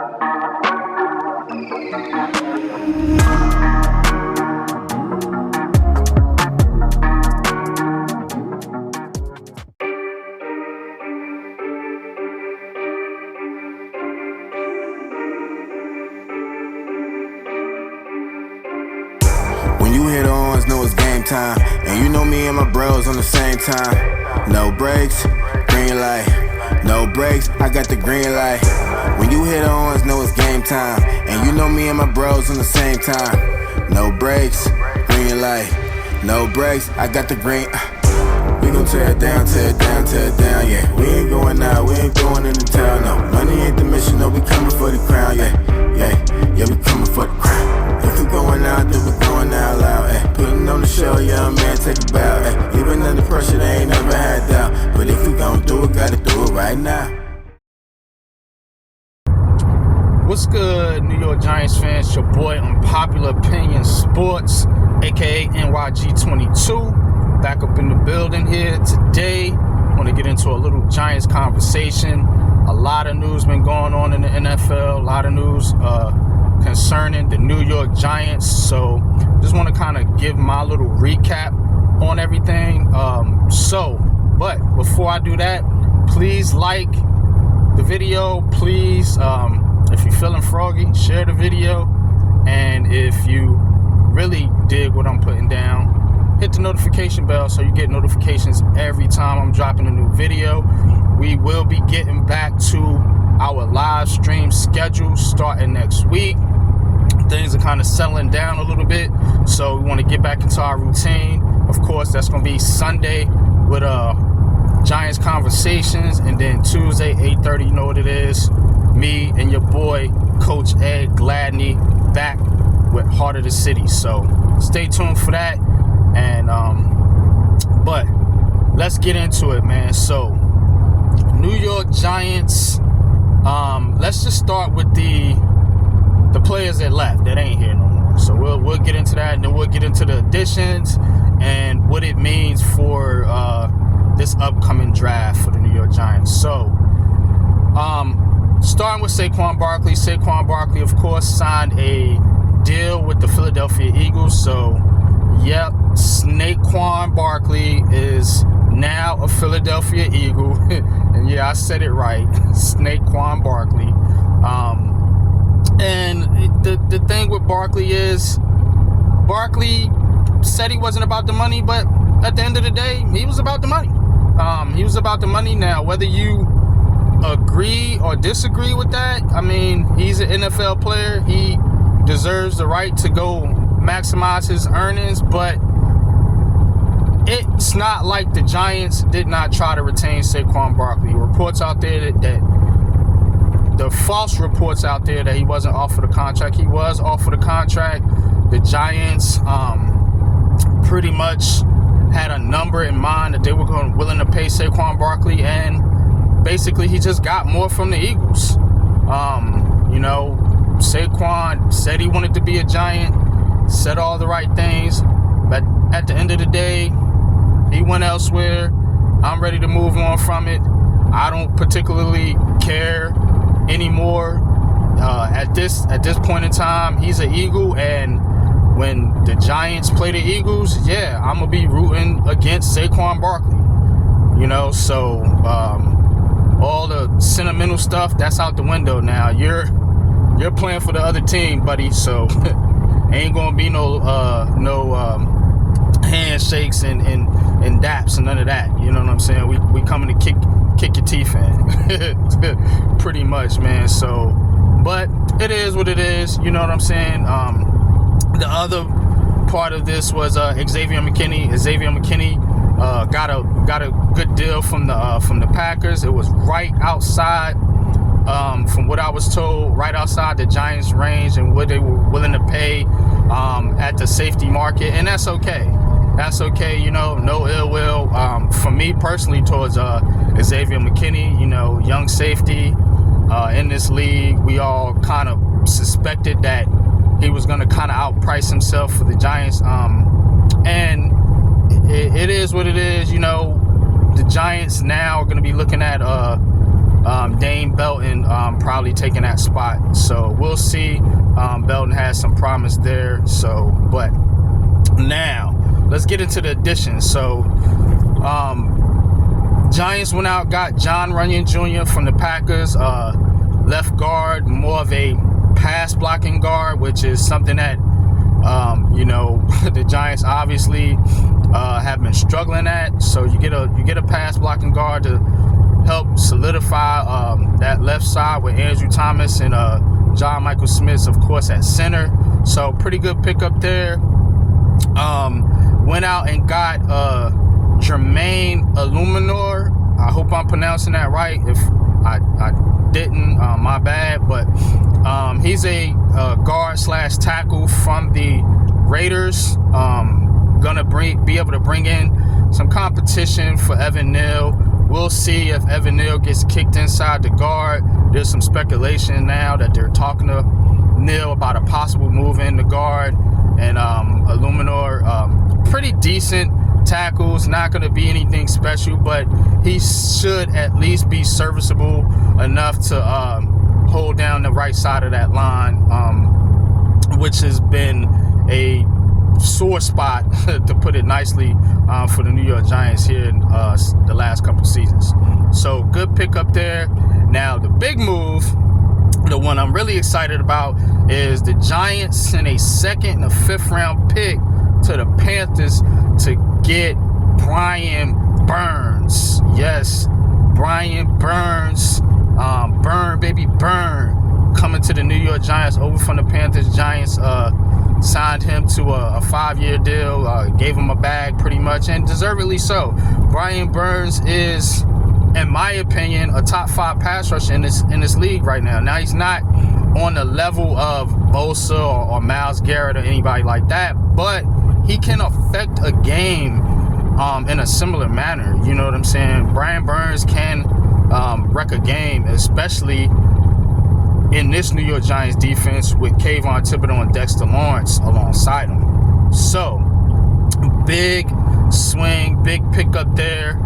When you hit ons, know it's game time. And you know me and my bros on the same time. No breaks, green light. No breaks, I got the green light. When you hit ons, know it's game time. And you know me and my bros on the same time. No breaks, green light. No breaks, I got the green. We gon' tear it down, tear it down, tear it down, yeah. We ain't going out, we ain't going into town, no. Money ain't the mission, no, we coming for the crown, yeah. Yeah, we coming for the crown. If we going out, then we going out loud, eh. Putting on the show, young man, take a bow, eh. Even under pressure, they ain't never had doubt. But if we gon' do it, gotta do it right now. What's good, New York Giants fans? Your boy Unpopular Opinions Sports, aka NYG 22. Back up in the building here today. Want to get into a little Giants conversation. A lot of news been going on in the NFL. A lot of news concerning the New York Giants. So just want to kind of give my little recap on everything. But before I do that, please like the video. Please, if you're feeling froggy, share the video. And if you really dig what I'm putting down, hit the notification bell so you get notifications every time I'm dropping a new video. We will be getting back to our live stream schedule starting next week. Things are kind of settling down a little bit, so we want to get back into our routine. Of course, that's going to be Sunday with Giants Conversations, and then Tuesday, 8:30, you know what it is. Me and your boy, Coach Ed Gladney, back with Heart of the City. So stay tuned for that. And but let's get into it, man. So New York Giants, let's just start with the players that left that ain't here no more. So we'll get into that, and then we'll get into the additions and what it means for this upcoming draft for the New York Giants. So starting with Saquon Barkley. Saquon Barkley, of course, signed a deal with the Philadelphia Eagles. So yep, Saquon Barkley is now a Philadelphia Eagle. And yeah, I said it right. Saquon Barkley. And the thing with Barkley is, Barkley said he wasn't about the money, but at the end of the day, he was about the money. He was about the money. Now, whether you agree or disagree with that, I mean, he's an NFL player. He deserves the right to go maximize his earnings, but it's not like the Giants did not try to retain Saquon Barkley. Reports out there that the false reports out there that he wasn't offered a contract. He was offered a contract. The Giants pretty much had a number in mind that they were willing to pay Saquon Barkley, and basically he just got more from the Eagles. Saquon said he wanted to be a Giant, said all the right things, but at the end of the day, he went elsewhere. I'm ready to move on from it. I don't particularly care anymore. At this point in time, he's an Eagle, and when the Giants play the Eagles, yeah, I'm gonna be rooting against Saquon Barkley. So all the sentimental stuff, that's out the window now. You're playing for the other team, buddy. So ain't gonna be no handshakes and daps and none of that. You know what I'm saying? We coming to kick your teeth in. Pretty much, man. So, but it is what it is. You know what I'm saying? The other part of this was Xavier Mckinney. Xavier Mckinney got a good deal from the Packers. It was right outside, from what I was told, right outside the Giants' range and what they were willing to pay at the safety market, and that's okay. That's okay, no ill will. For me personally, towards Xavier Mckinney, young safety in this league, we all kind of suspected that he was going to kind of outprice himself for the Giants. And it is what it is. The Giants now are going to be looking at Dane Belton probably taking that spot. So we'll see. Belton has some promise there. So, but now let's get into the additions. So, Giants went out, got John Runyon Jr. from the Packers, left guard, more of a pass blocking guard, which is something that the Giants obviously have been struggling at. So you get a pass blocking guard to help solidify that left side with Andrew Thomas and John Michael Smith, of course, at center. So pretty good pickup there. Went out and got Jermaine Illuminor. I hope I'm pronouncing that right. If I didn't, my bad. But he's a guard / tackle from the Raiders. Gonna be able to bring in some competition for Evan Neal. We'll see if Evan Neal gets kicked inside the guard. There's some speculation now that they're talking to Neal about a possible move in the guard. And Illuminor, pretty decent tackles, not going to be anything special, but he should at least be serviceable enough to hold down the right side of that line, which has been a sore spot, to put it nicely, for the New York Giants here in the last couple seasons. So good pickup there. Now the big move, the one I'm really excited about, is the Giants sent a 2nd and a 5th round pick to the Panthers to get Brian Burns. Yes, Brian Burns. Burn, baby, burn. Coming to the New York Giants over from the Panthers. Giants signed him to a 5-year deal, gave him a bag pretty much, and deservedly so. Brian Burns is, in my opinion, a top 5 pass rusher in this league right now. Now, he's not on the level of Bosa or Myles Garrett or anybody like that, but he can affect a game in a similar manner. You know what I'm saying? Brian Burns can wreck a game, especially in this New York Giants defense with Kayvon Thibodeau and Dexter Lawrence alongside him. So, big swing, big pickup there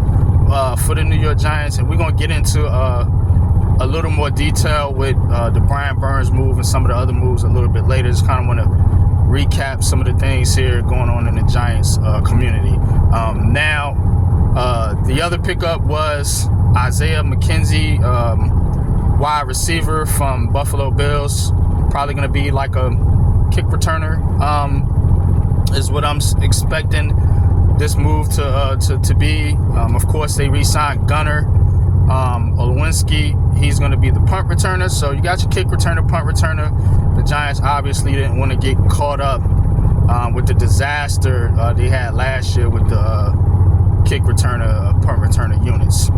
for the New York Giants. And we're going to get into a little more detail with the Brian Burns move and some of the other moves a little bit later. Just kind of want to recap some of the things here going on in the Giants community. Now, the other pickup was Isaiah McKenzie, wide receiver from Buffalo Bills. Probably going to be like a kick returner, is what I'm expecting this move to be. Of course, they re-signed Gunnar Olszewski. He's going to be the punt returner. So you got your kick returner, punt returner. The Giants obviously didn't want to get caught up with the disaster they had last year with the kick returner, punt returner units.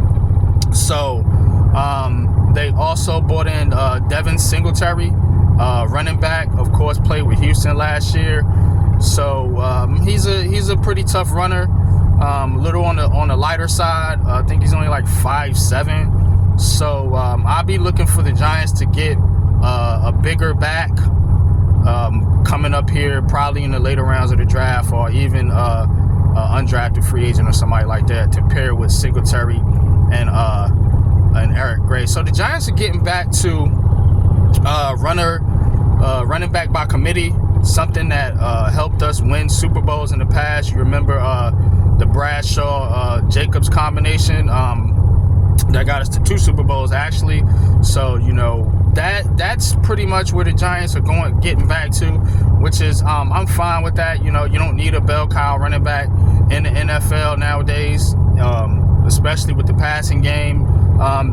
So they also brought in Devin Singletary, running back. Of course, played with Houston last year. So he's a pretty tough runner. A little on the lighter side. I think he's only like 5'7". So I'll be looking for the Giants to get a bigger back coming up here, probably in the later rounds of the draft, or even undrafted free agent or somebody like that to pair with Singletary and Eric Gray. So the Giants are getting back to running back by committee, something that helped us win Super Bowls in the past. You remember the Bradshaw Jacobs combination that got us to 2 Super Bowls actually. So that's pretty much where the Giants are getting back to, which is I'm fine with that. You don't need a bell cow running back in the NFL nowadays, especially with the passing game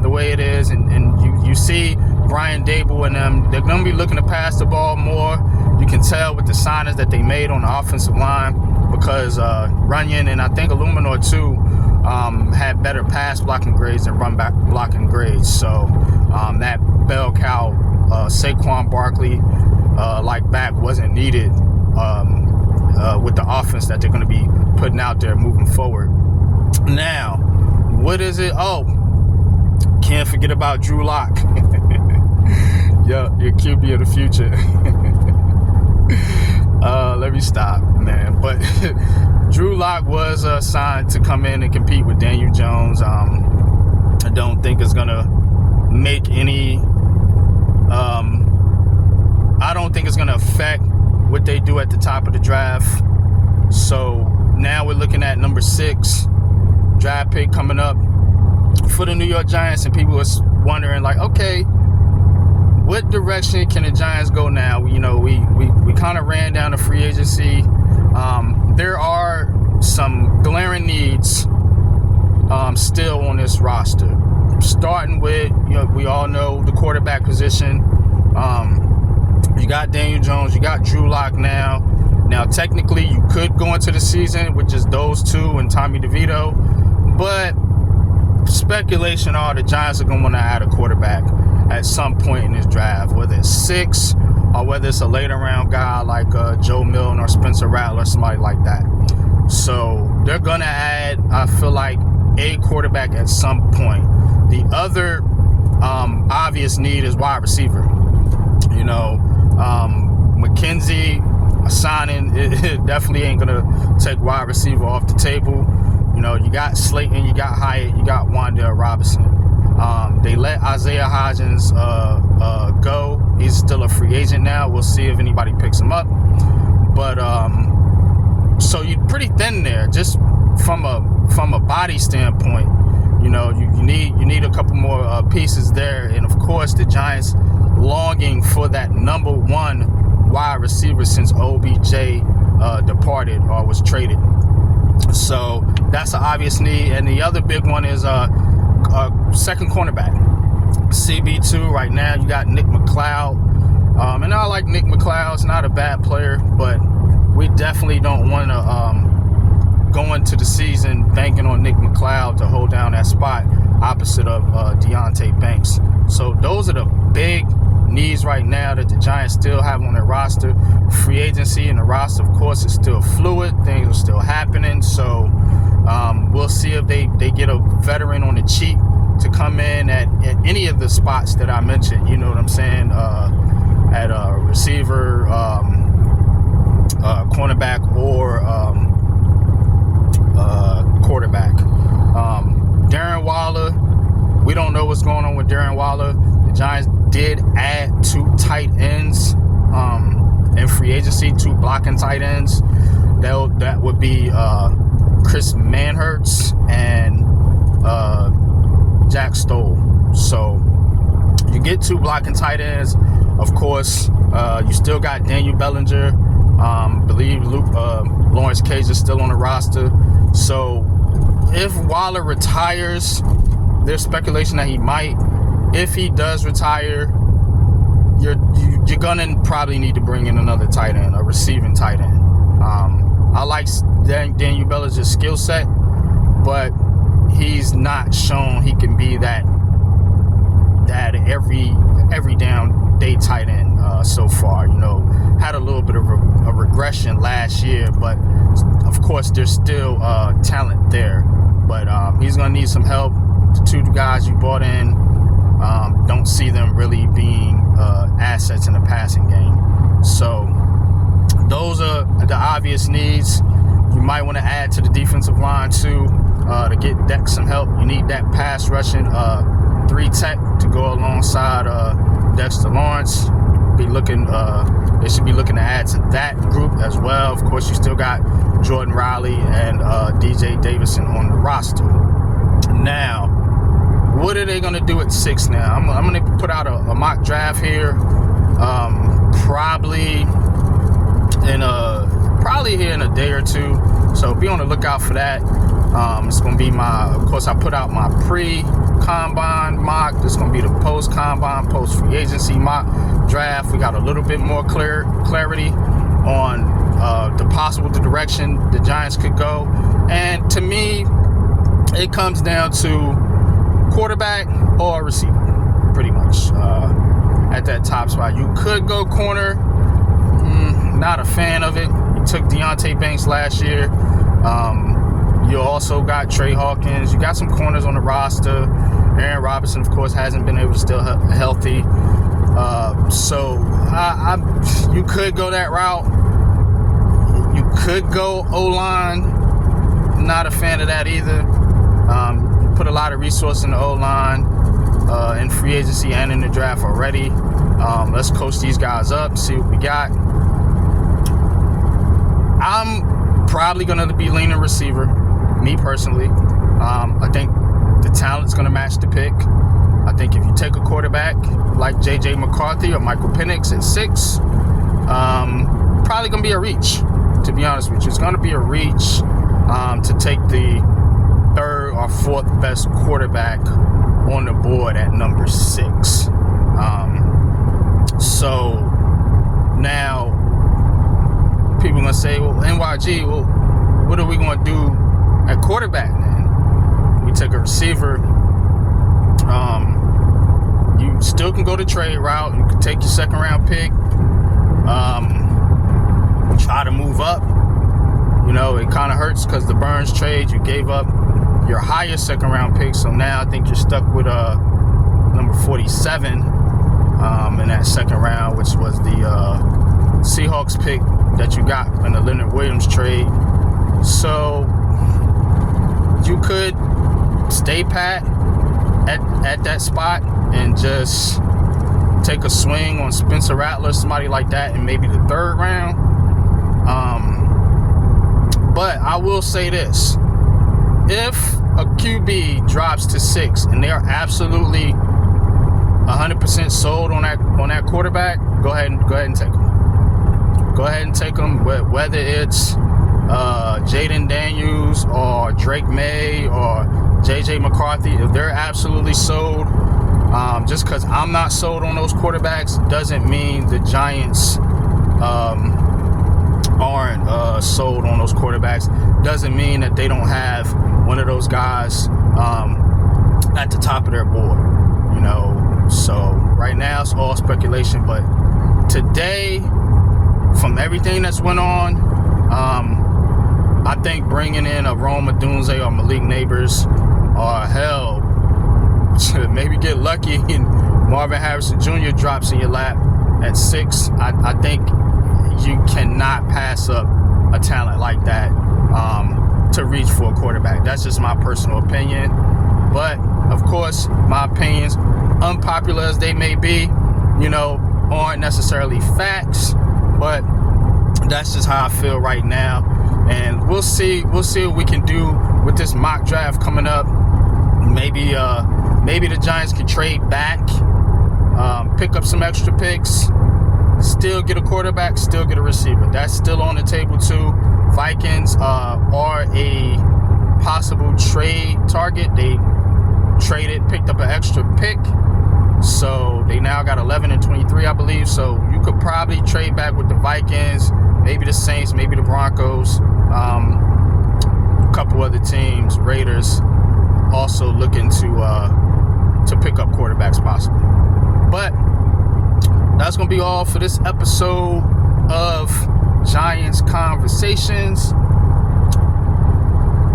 the way it is, and you see Brian Dable and them, they're going to be looking to pass the ball more. You can tell with the signings that they made on the offensive line, because Runyon and I think Illuminor too had better pass blocking grades than run back blocking grades. So that bell cow Saquon Barkley like back wasn't needed with the offense that they're going to be putting out there moving forward. Now, what is it? Oh, can't forget about Drew Lock. Your QB of the future. Let me stop, man. But Drew Lock was signed to come in and compete with Daniel Jones. I don't think it's gonna make any. I don't think it's going to affect what they do at the top of the draft. So now we're looking at number 6 draft pick coming up for the New York Giants, and people are wondering, like, okay, what direction can the Giants go now? You know, we kind of ran down the free agency. There are some glaring needs still on this roster, starting with, you know, we all know the quarterback position. You got Daniel Jones, you got Drew Lock now. Now, technically, you could go into the season with just those two and Tommy DeVito, but speculation are the Giants are going to want to add a quarterback at some point in this draft, whether it's 6 or whether it's a later round guy like Joe Milton or Spencer Rattler, somebody like that. So they're going to add, I feel like, a quarterback at some point. The other obvious need is wide receiver. You know, McKenzie signing, it definitely ain't going to take wide receiver off the table. You know, you got Slayton, you got Hyatt, you got Wan'Dale Robinson. They let Isaiah Hodgins go. He's still a free agent now. We'll see if anybody picks him up. But so you're pretty thin there, just from a body standpoint. You know, you need a couple more pieces there, and of course the Giants longing for that number 1 wide receiver since OBJ departed or was traded. So that's an obvious need. And the other big one is a second cornerback. CB2 right now, you got Nick McLeod. And I like Nick McLeod. It's not a bad player, but we definitely don't want to go into the season banking on Nick McLeod to hold down that spot opposite of Deonte Banks. So those are the big needs right now that the Giants still have on their roster. Free agency and the roster, of course, is still fluid. Things are still happening. So we'll see if they get a veteran on the cheap to come in at any of the spots that I mentioned. You know what I'm saying? At a receiver, cornerback, or quarterback. Darren Waller, we don't know what's going on with Darren Waller. The Giants did add 2 tight ends in free agency, 2 blocking tight ends. That would be Chris Manhertz and Jack Stoll. So you get 2 blocking tight ends. Of course, you still got Daniel Bellinger. Believe Lawrence Cage is still on the roster. So if Waller retires, there's speculation that he might. If he does retire, you're gonna probably need to bring in another tight end, a receiving tight end. I like Daniel Bellinger's skill set, but he's not shown he can be that every down day tight end so far. You know, had a little bit of a regression last year, but of course there's still talent there. But he's gonna need some help. The 2 guys you brought in, don't see them really being assets in the passing game. So those are the obvious needs. You might want to add to the defensive line too to get Dex some help. You need that pass rushing 3 tech to go alongside Dexter Lawrence. They should be looking to add to that group as well. Of course, you still got Jordan Riley and DJ Davison on the roster. Now, what are they going to do at 6 now? I'm going to put out a mock draft here, probably here in a day or 2. So be on the lookout for that. It's going to be of course, I put out my pre-combine mock. This is going to be the post-combine, post-free agency mock draft. We got a little bit more clarity on the possible direction the Giants could go. And to me, it comes down to quarterback or receiver, pretty much, at that top spot. You could go corner. Not a fan of it. You took Deonte Banks last year. You also got Trey Hawkins. You got some corners on the roster. Aaron Robinson, of course, hasn't been able to stay healthy. So you could go that route. You could go O-line. Not a fan of that either. Put a lot of resource in the O-line. in free agency and in the draft already. Let's coach these guys up, see what we got. I'm probably going to be leaning receiver, me personally. I think the talent's going to match the pick. I think if you take a quarterback like J.J. McCarthy or Michael Penix at 6, probably going to be a reach, to be honest with you. It's going to be a reach to take the 3rd or 4th best quarterback on the board at number 6. So now people are going to say, well, NYG, well, what are we going to do at quarterback then? We take a receiver. You still can go the trade route. You can take your 2nd round pick. Try to move up. You know, it kind of hurts because the Burns trade, you gave up your highest 2nd round pick. So now I think you're stuck with number 47 in that 2nd round, which was the Seahawks pick that you got in the Leonard Williams trade. So you could stay pat at that spot and just take a swing on Spencer Rattler, somebody like that, in maybe the 3rd round. But I will say this: if a QB drops to 6 and they are absolutely 100% sold on that quarterback, go ahead and take him. Go ahead and take him. Whether it's Jaden Daniels or Drake May or J.J. McCarthy, if they're absolutely sold, just because I'm not sold on those quarterbacks doesn't mean the Giants aren't sold on those quarterbacks. Doesn't mean that they don't have one of those guys at the top of their board, you know. So right now it's all speculation, but today, from everything that's went on, I think bringing in a Rome Odunze or Malik Neighbors, or hell, maybe get lucky and Marvin Harrison Jr. drops in your lap at 6. I think you cannot pass up a talent like that to reach for a quarterback. That's just my personal opinion. But, of course, my opinions, unpopular as they may be, you know, aren't necessarily facts. But that's just how I feel right now. And we'll see what we can do with this mock draft coming up. Maybe the Giants can trade back, pick up some extra picks, still get a quarterback, still get a receiver. That's still on the table too. Vikings are a possible trade target. They picked up an extra pick, so they now got 11 and 23, I believe. So you could probably trade back with the Vikings, maybe the Saints, maybe the Broncos, a couple other teams, Raiders, also looking to pick up quarterbacks possibly. But that's going to be all for this episode of Giants Conversations.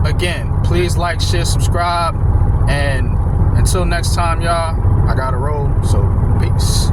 Again, please like, share, subscribe, and until next time, y'all, I gotta roll, so peace.